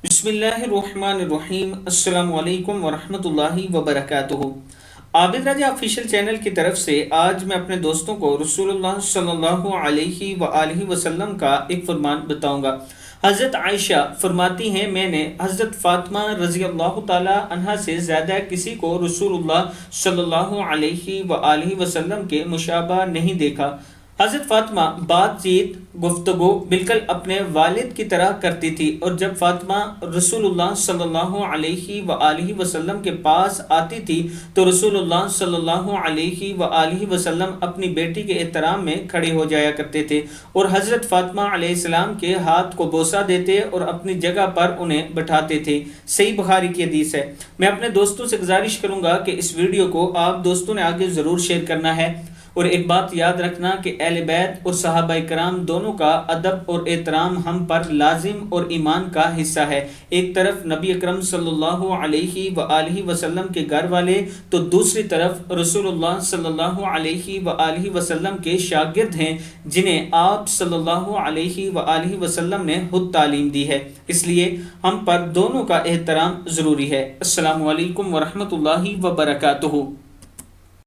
بسم اللہ الرحمن الرحیم، السلام علیکم ورحمۃ اللہ وبرکاتہ۔ عابد راجہ آفیشیل چینل کی طرف سے آج میں اپنے دوستوں کو رسول اللہ صلی اللہ علیہ وآلہ وسلم کا ایک فرمان بتاؤں گا۔ حضرت عائشہ فرماتی ہیں، میں نے حضرت فاطمہ رضی اللہ تعالی عنہا سے زیادہ کسی کو رسول اللہ صلی اللہ علیہ وآلہ وسلم کے مشابہ نہیں دیکھا۔ حضرت فاطمہ بات چیت گفتگو بالکل اپنے والد کی طرح کرتی تھی، اور جب فاطمہ رسول اللہ صلی اللہ علیہ وآلہ وسلم کے پاس آتی تھی تو رسول اللہ صلی اللہ علیہ وآلہ وسلم اپنی بیٹی کے احترام میں کھڑے ہو جایا کرتے تھے اور حضرت فاطمہ علیہ السلام کے ہاتھ کو بوسہ دیتے اور اپنی جگہ پر انہیں بٹھاتے تھے۔ صحیح بخاری کی حدیث ہے۔ میں اپنے دوستوں سے گزارش کروں گا کہ اس ویڈیو کو آپ دوستوں نے آگے ضرور شیئر کرنا ہے، اور ایک بات یاد رکھنا کہ اہل بیت اور صحابہ کرام دونوں کا ادب اور احترام ہم پر لازم اور ایمان کا حصہ ہے۔ ایک طرف نبی اکرم صلی اللہ علیہ وآلہ وسلم کے گھر والے تو دوسری طرف رسول اللہ صلی اللہ علیہ وآلہ وسلم کے شاگرد ہیں، جنہیں آپ صلی اللہ علیہ وآلہ وسلم نے خود تعلیم دی ہے، اس لیے ہم پر دونوں کا احترام ضروری ہے۔ السلام علیکم ورحمۃ اللہ وبرکاتہ۔